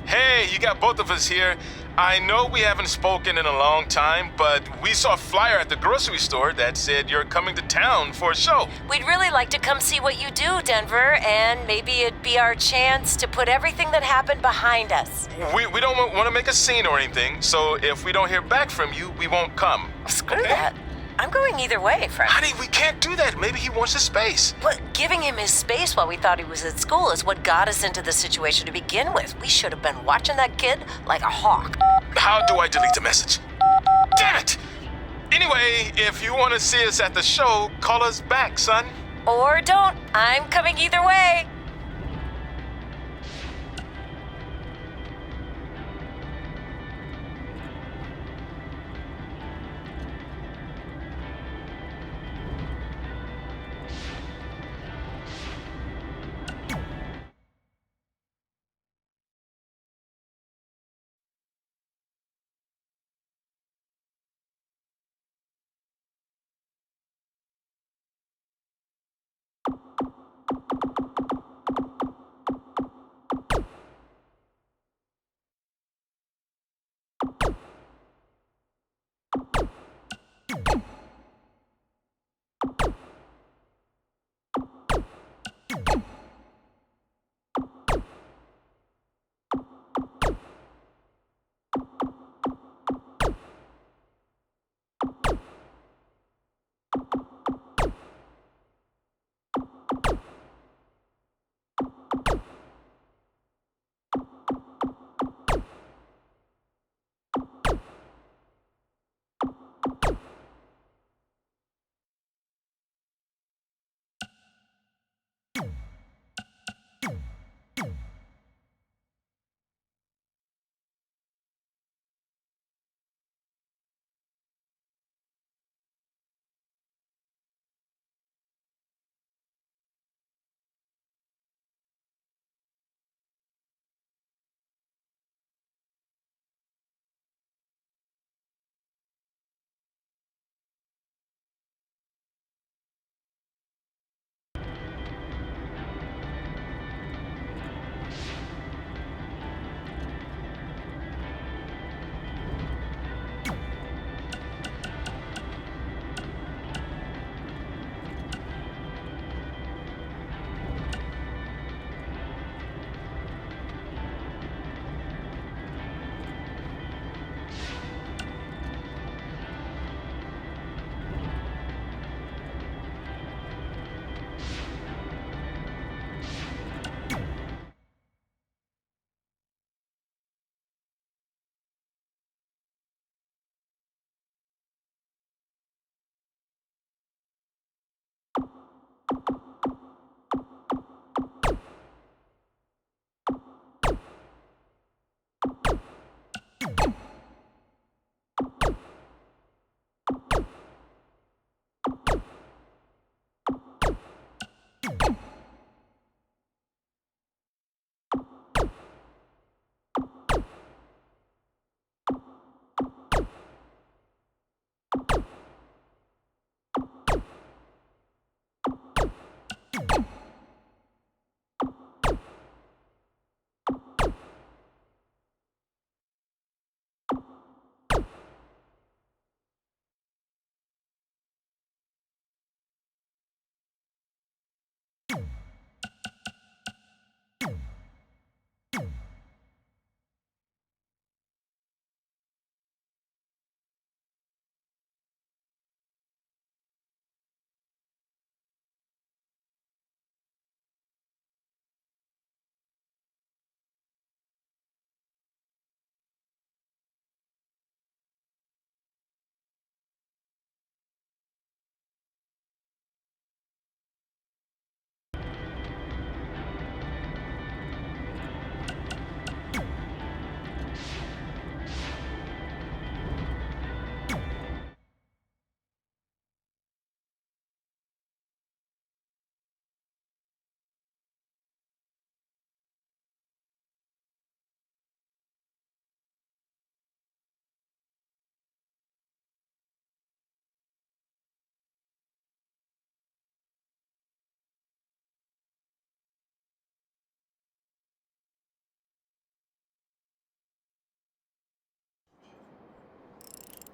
Hey, you got both of us here. I know we haven't spoken in a long time, but we saw a flyer at the grocery store that said you're coming to town for a show. We'd really like to come see what you do, Denver, and maybe it'd be our chance to put everything that happened behind us. We don't want to make a scene or anything, so if we don't hear back from you, we won't come. Screw that. I'm going either way, friend. Honey, we can't do that. Maybe he wants his space. But giving him his space while we thought he was at school is what got us into the situation to begin with. We should have been watching that kid like a hawk. How do I delete the message? Damn it! Anyway, if you want to see us at the show, call us back, son. Or don't. I'm coming either way.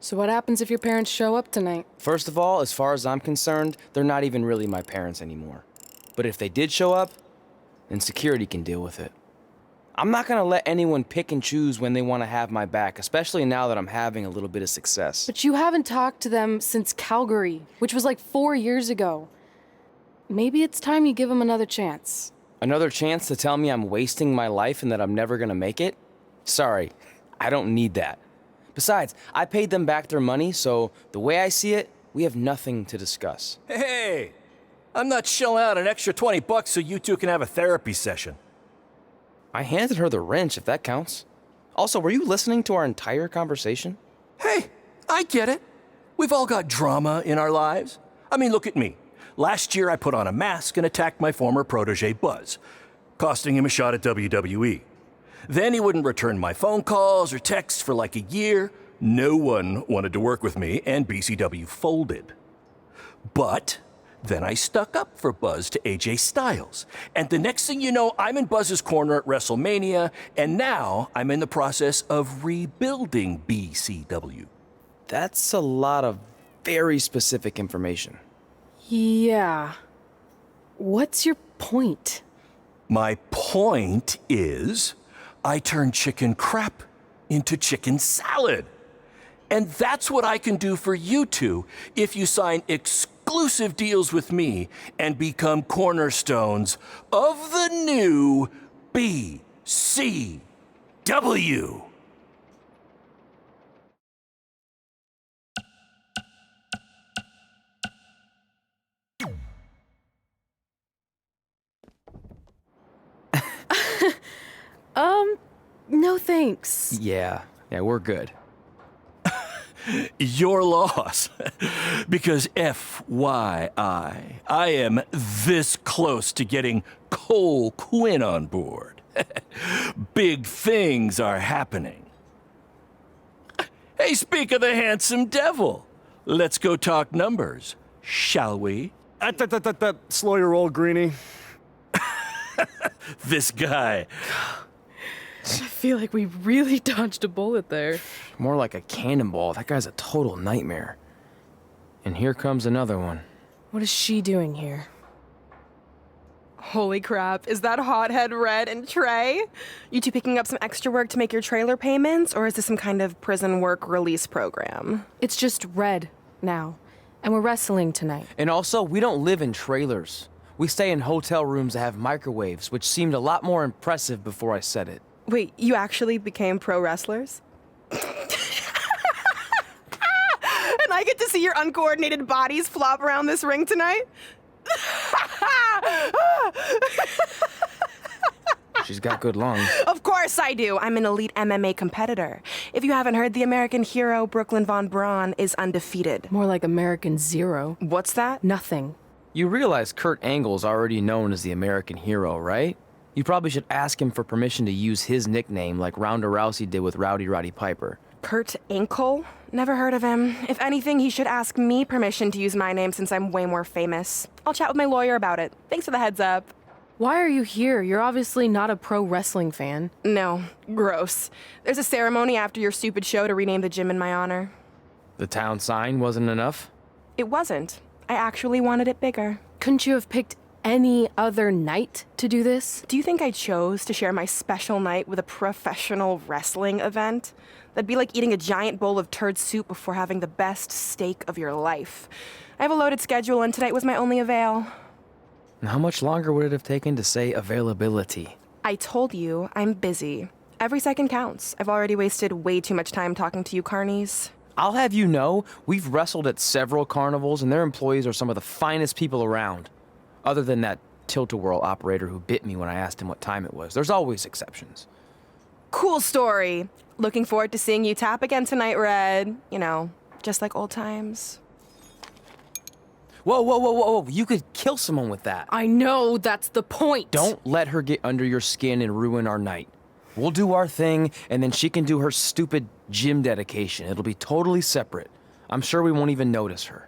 So what happens if your parents show up tonight? First of all, as far as I'm concerned, they're not even really my parents anymore. But if they did show up, then security can deal with it. I'm not gonna let anyone pick and choose when they want to have my back, especially now that I'm having a little bit of success. But you haven't talked to them since Calgary, which was like 4 years ago. Maybe it's time you give them another chance. Another chance to tell me I'm wasting my life and that I'm never gonna make it? Sorry, I don't need that. Besides, I paid them back their money, so the way I see it, we have nothing to discuss. Hey, I'm not shelling out an extra $20 so you two can have a therapy session. I handed her the wrench, if that counts. Also, were you listening to our entire conversation? Hey, I get it. We've all got drama in our lives. I mean, look at me. Last year, I put on a mask and attacked my former protege, Buzz, costing him a shot at WWE. Then he wouldn't return my phone calls or texts for like a year. No one wanted to work with me, and BCW folded. But then I stuck up for Buzz to AJ Styles. And the next thing you know, I'm in Buzz's corner at WrestleMania, and now I'm in the process of rebuilding BCW. That's a lot of very specific information. Yeah. What's your point? My point is, I turned chicken crap into chicken salad. And that's what I can do for you two if you sign exclusive deals with me and become cornerstones of the new BCW. No thanks. Yeah, we're good. Your loss. Because FYI, I am this close to getting Cole Quinn on board. Big things are happening. Hey, speak of the handsome devil. Let's go talk numbers, shall we? Slow your roll, Greenie. This guy. I feel like we really dodged a bullet there. More like a cannonball. That guy's a total nightmare. And here comes another one. What is she doing here? Holy crap, is that hothead Red and Tre? You two picking up some extra work to make your trailer payments, or is this some kind of prison work release program? It's just Red now, and we're wrestling tonight. And also, we don't live in trailers. We stay in hotel rooms that have microwaves, which seemed a lot more impressive before I said it. Wait, you actually became pro wrestlers? And I get to see your uncoordinated bodies flop around this ring tonight? She's got good lungs. Of course I do. I'm an elite MMA competitor. If you haven't heard, the American hero, Brooklyn Von Braun, is undefeated. More like American Zero. What's that? Nothing. You realize Kurt Angle's already known as the American hero, right? You probably should ask him for permission to use his nickname like Ronda Rousey did with Rowdy Roddy Piper. Kurt Angle? Never heard of him. If anything, he should ask me permission to use my name since I'm way more famous. I'll chat with my lawyer about it. Thanks for the heads up. Why are you here? You're obviously not a pro wrestling fan. No, gross. There's a ceremony after your stupid show to rename the gym in my honor. The town sign wasn't enough? It wasn't. I actually wanted it bigger. Couldn't you have picked any other night to do this? Do you think I chose to share my special night with a professional wrestling event? That'd be like eating a giant bowl of turd soup before having the best steak of your life. I have a loaded schedule, and tonight was my only avail. And how much longer would it have taken to say availability? I told you, I'm busy. Every second counts. I've already wasted way too much time talking to you carnies. I'll have you know, we've wrestled at several carnivals, and their employees are some of the finest people around. Other than that tilt-a-whirl operator who bit me when I asked him what time it was. There's always exceptions. Cool story. Looking forward to seeing you tap again tonight, Red. You know, just like old times. Whoa. You could kill someone with that. I know, that's the point. Don't let her get under your skin and ruin our night. We'll do our thing, and then she can do her stupid gym dedication. It'll be totally separate. I'm sure we won't even notice her.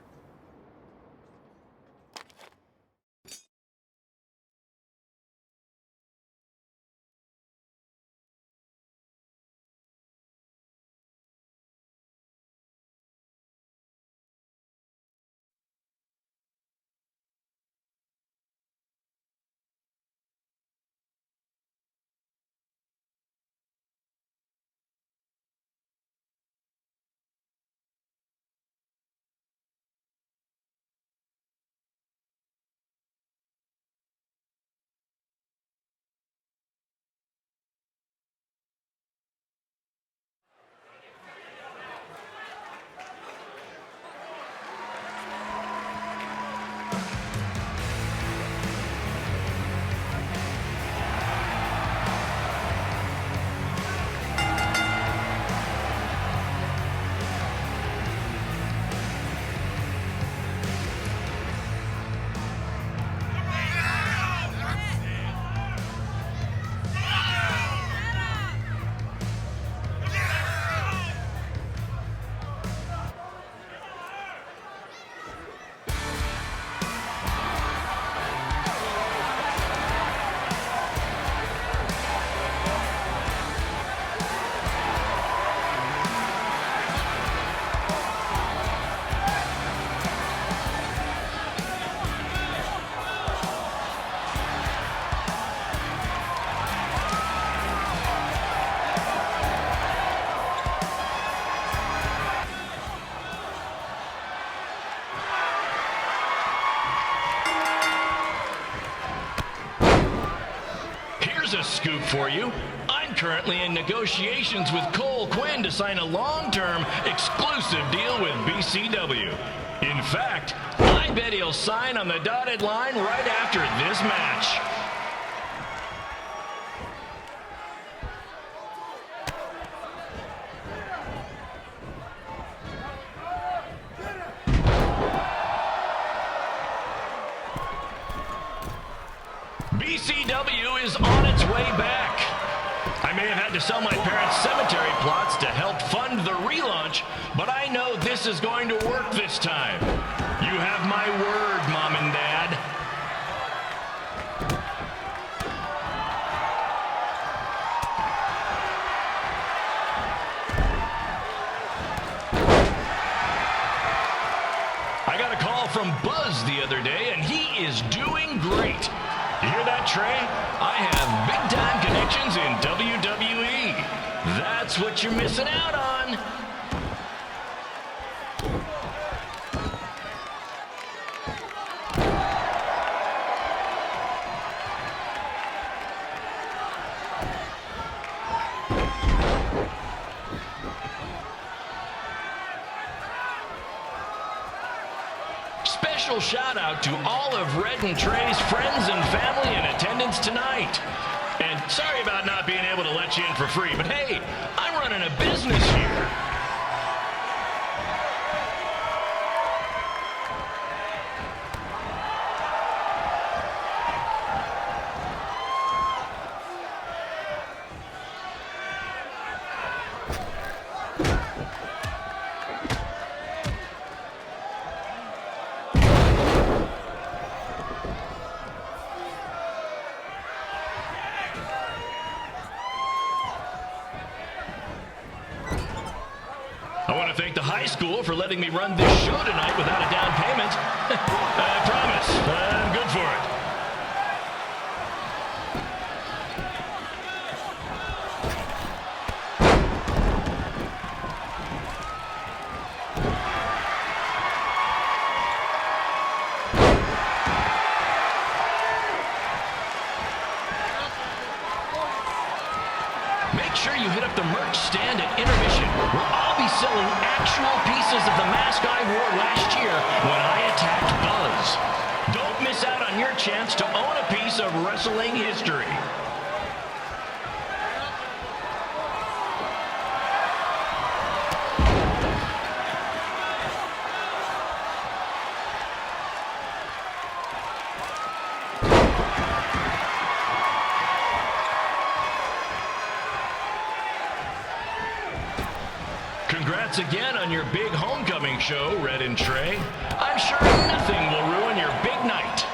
scoop for you. I'm currently in negotiations with Cole Quinn to sign a long-term, exclusive deal with BCW. In fact, I bet he'll sign on the dotted line right after this match. BCW is on its way back. I may have had to sell my parents' cemetery plots to help fund the relaunch, but I know this is going to work this time. You have my word, Mom and Dad. I got a call from Buzz the other day, and he is doing great. You hear that, Tre? I have big-time connections in WWE. That's what you're missing out on. Special shout out to all of Red and Tre's friends and family in attendance tonight. And sorry about not being able to let you in for free, but hey, I'm running a business here. I want to thank the high school for letting me run this show tonight without a down payment. I promise, I'm good for it. Make sure you hit up the merch stand at intermission, where I'll be selling actual pieces of the mask I wore last year when I attacked Buzz. Don't miss out on your chance to own a piece of wrestling history. Congrats again on your big homecoming show, Red and Tre. I'm sure nothing will ruin your big night.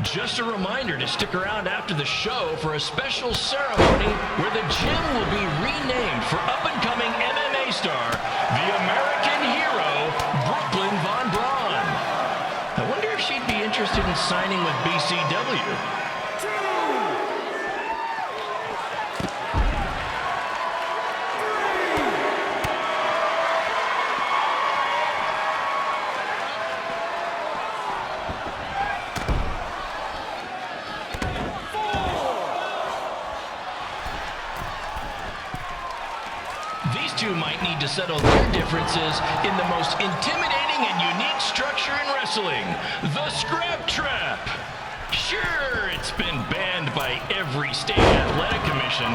Just a reminder to stick around after the show for a special ceremony where the gym will be renamed for up-and-coming MMA star, the American hero, Brooklyn Von Braun. I wonder if she'd be interested in signing with BCW. These two might need to settle their differences in the most intimidating and unique structure in wrestling, the Scrap Trap. Sure, it's been banned by every state athletic commission,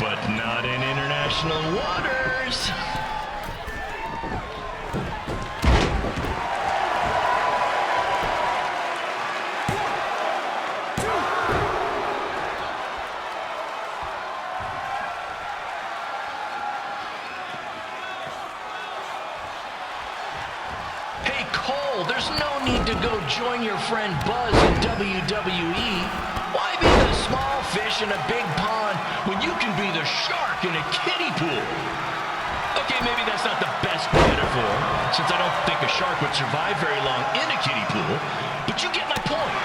but not in international waters. Hey, Cole, there's no need to go join your friend Buzz in WWE. Why be the small fish in a big pond when you can be the shark in a kiddie pool? Okay, maybe that's not the best metaphor, since I don't think a shark would survive very long in a kiddie pool, but you get my point.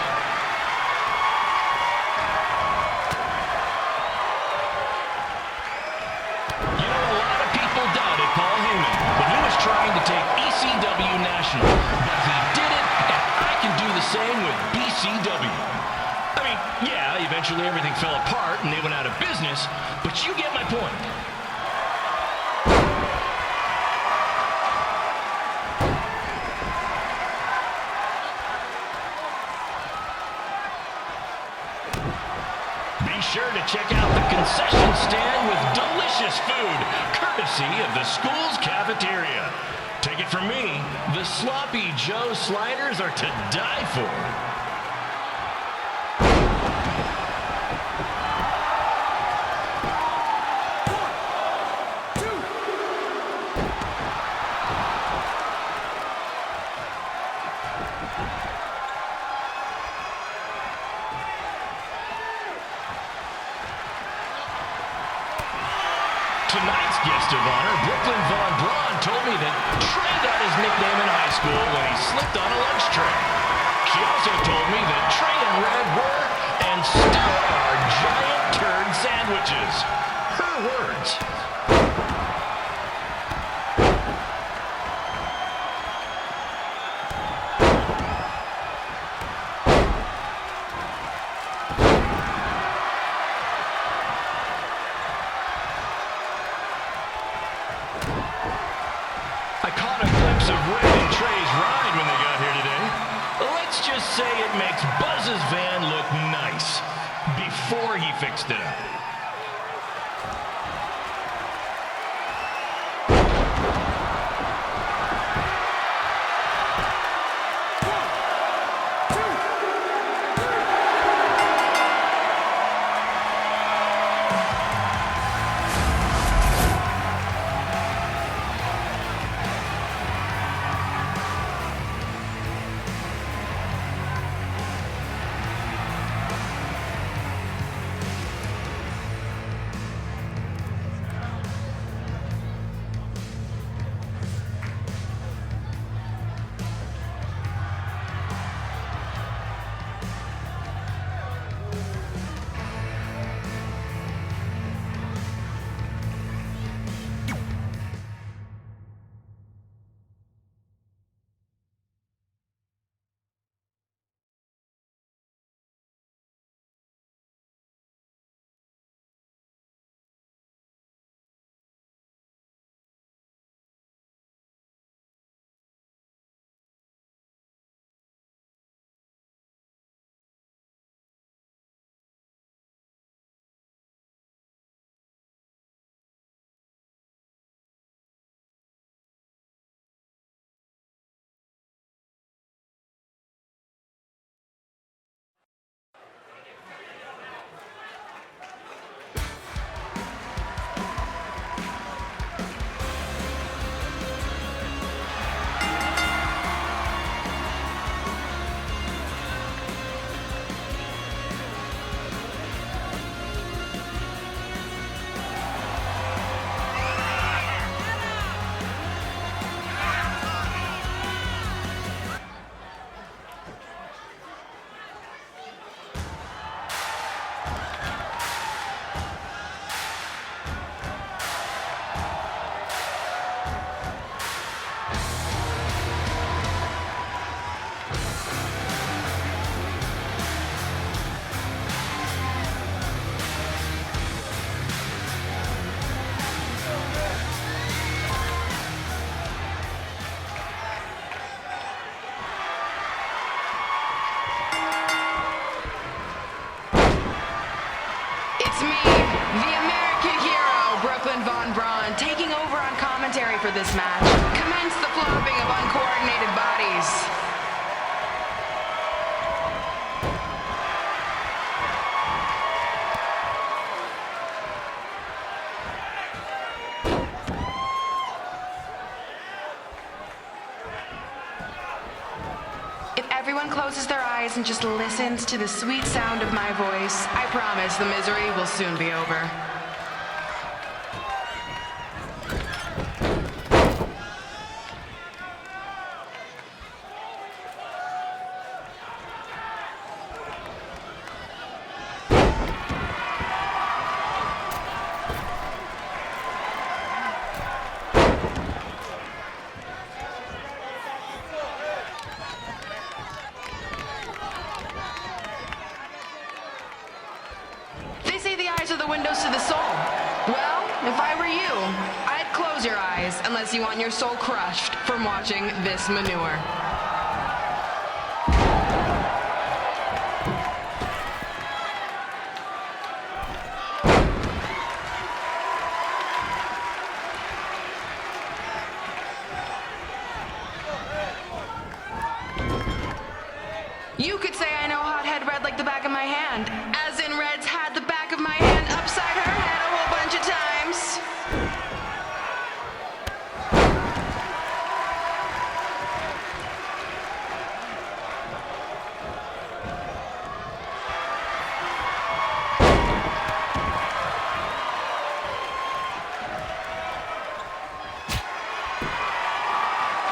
You know, a lot of people doubted Paul Heyman when he was trying to take ECW national, but he did it, and I can do the same with BCW. I mean, yeah, eventually everything fell apart and they went out of business, but you get my point. Be sure to check out the concession stand with delicious food, courtesy of the school's cafeteria. Take it from me, the Sloppy Joe sliders are to die for. Tonight's guest of honor, Brooklyn Von Braun, told me that Tre got his nickname in high school when he slipped on a lunch tray. She also told me that Tre and Red were, and still are, giant turd sandwiches. Her words. I caught a glimpse of Red and Tre's ride when they got here today. Let's just say it makes Buzz's van look nice before he fixed it up. For this match, commence the flopping of uncoordinated bodies. If everyone closes their eyes and just listens to the sweet sound of my voice, I promise the misery will soon be over. windows to the soul. Well, if I were you, I'd close your eyes unless you want your soul crushed from watching this manure. You could say I know hothead Red like the back of my hand, as in Red's had the back of my hand upside her head a whole bunch of times.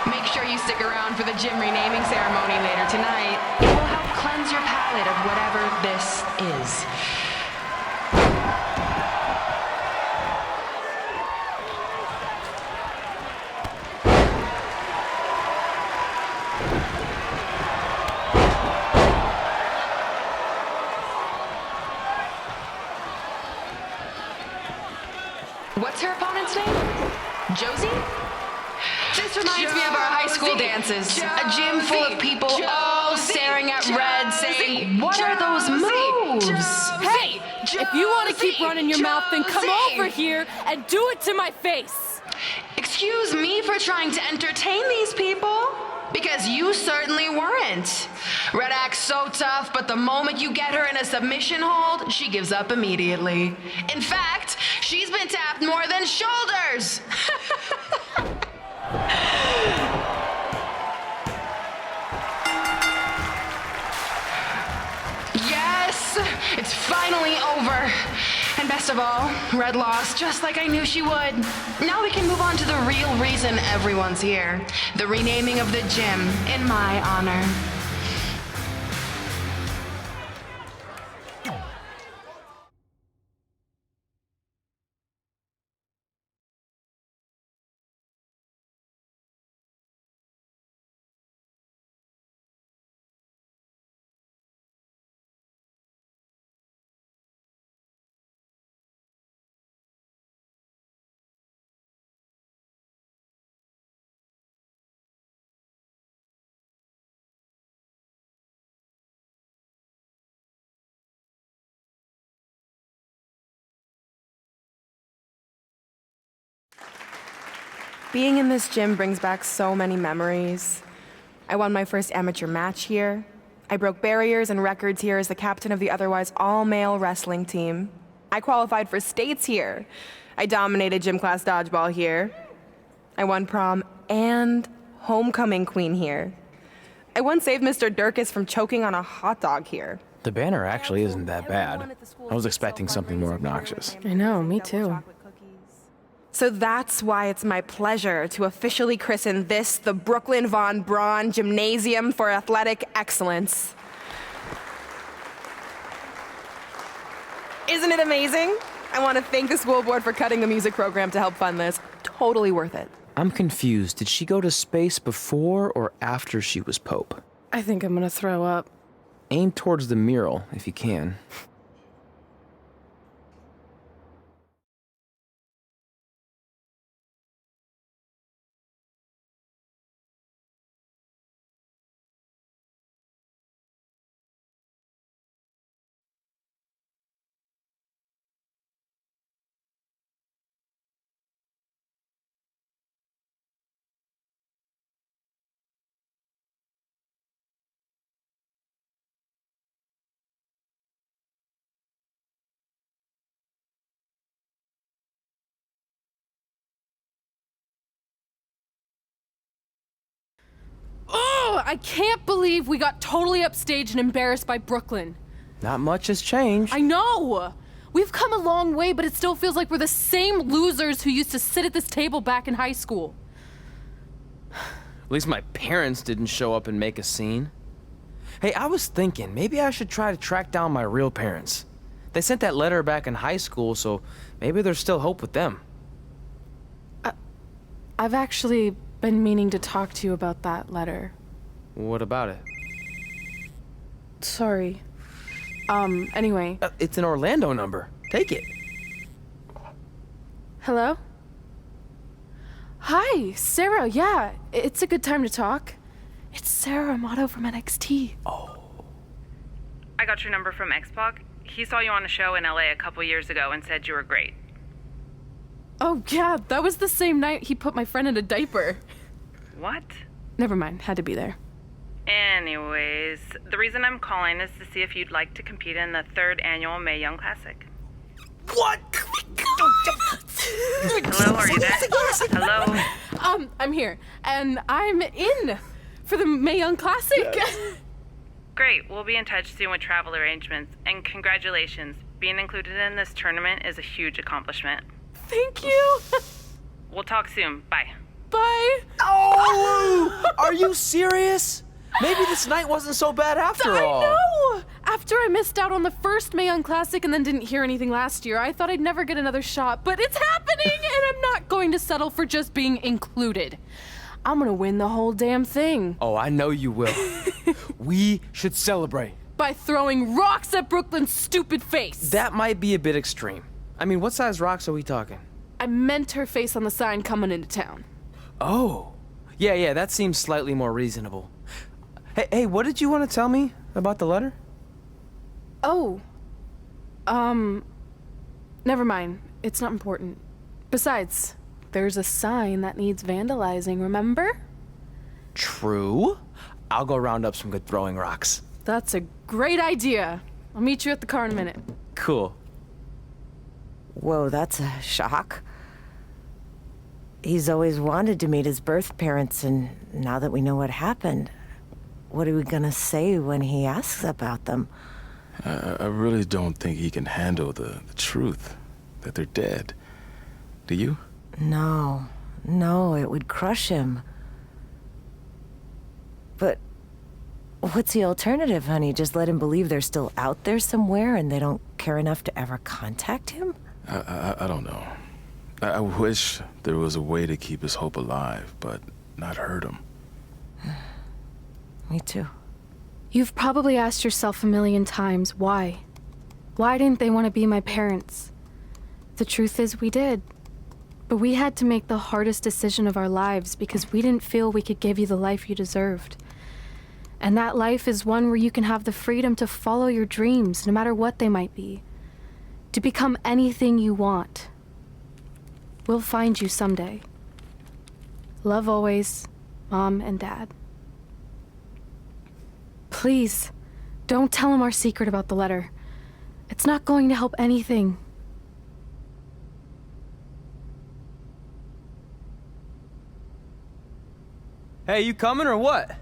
Make sure you stick around for the gym renaming ceremony later tonight. It will help cleanse your palate of whatever this is. What's her opponent's name? Josie? This reminds me of our high school dances. A gym full of people all staring at Red saying, what are those moves? Hey, if you want to keep running your mouth, then come over here and do it to my face. Excuse me for trying to entertain these people? Because you certainly weren't. Red acts so tough, but the moment you get her in a submission hold, she gives up immediately. In fact, she's been tapped more than shoulders. Yes, it's finally over. And best of all, Red lost just like I knew she would. Now we can move on to the real reason everyone's here. The renaming of the gym in my honor. Being in this gym brings back so many memories. I won my first amateur match here. I broke barriers and records here as the captain of the otherwise all-male wrestling team. I qualified for states here. I dominated gym class dodgeball here. I won prom and homecoming queen here. I once saved Mr. Durkis from choking on a hot dog here. The banner actually isn't that bad. I was expecting something more obnoxious. I know, me too. So that's why it's my pleasure to officially christen this the Brooklyn Von Braun Gymnasium for Athletic Excellence. Isn't it amazing? I want to thank the school board for cutting the music program to help fund this. Totally worth it. I'm confused. Did she go to space before or after she was Pope? I think I'm gonna throw up. Aim towards the mural, if you can. Oh, I can't believe we got totally upstaged and embarrassed by Brooklyn. Not much has changed. I know! We've come a long way, but it still feels like we're the same losers who used to sit at this table back in high school. At least my parents didn't show up and make a scene. Hey, I was thinking, maybe I should try to track down my real parents. They sent that letter back in high school, so maybe there's still hope with them. I've actually been meaning to talk to you about that letter. What about it? Sorry. Anyway. It's an Orlando number. Take it. Hello? Hi, Sarah. Yeah, it's a good time to talk. It's Sarah Amato from NXT. Oh. I got your number from X-Pac. He saw you on a show in LA a couple years ago and said you were great. Oh, yeah, that was the same night he put my friend in a diaper. What? Never mind, had to be there. Anyways, the reason I'm calling is to see if you'd like to compete in the 3rd annual Mae Young Classic. What? Hello, are you there? Hello? I'm here, and I'm in for the Mae Young Classic. Great, we'll be in touch soon with travel arrangements, and congratulations. Being included in this tournament is a huge accomplishment. Thank you. We'll talk soon. Bye. Bye. Oh! Are you serious? Maybe this night wasn't so bad after all. I know! After I missed out on the first Mae Young Classic and then didn't hear anything last year, I thought I'd never get another shot, but it's happening, and I'm not going to settle for just being included. I'm gonna win the whole damn thing. Oh, I know you will. We should celebrate. By throwing rocks at Brooklyn's stupid face. That might be a bit extreme. I mean, what size rocks are we talking? I meant her face on the sign coming into town. Oh. Yeah, that seems slightly more reasonable. Hey, what did you want to tell me about the letter? Oh. Never mind. It's not important. Besides, there's a sign that needs vandalizing, remember? True. I'll go round up some good throwing rocks. That's a great idea. I'll meet you at the car in a minute. Cool. Whoa, that's a shock. He's always wanted to meet his birth parents, and now that we know what happened, what are we gonna say when he asks about them? I really don't think he can handle the truth, that they're dead. Do you? No, it would crush him. But what's the alternative, honey? Just let him believe they're still out there somewhere and they don't care enough to ever contact him? I don't know. I wish there was a way to keep his hope alive, but not hurt him. Me too. You've probably asked yourself a million times, why? Why didn't they want to be my parents? The truth is, we did. But we had to make the hardest decision of our lives because we didn't feel we could give you the life you deserved. And that life is one where you can have the freedom to follow your dreams, no matter what they might be. To become anything you want. We'll find you someday. Love always, Mom and Dad. Please, don't tell him our secret about the letter. It's not going to help anything. Hey, you coming or what?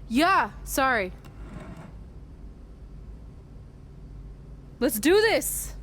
Yeah, sorry. Let's do this!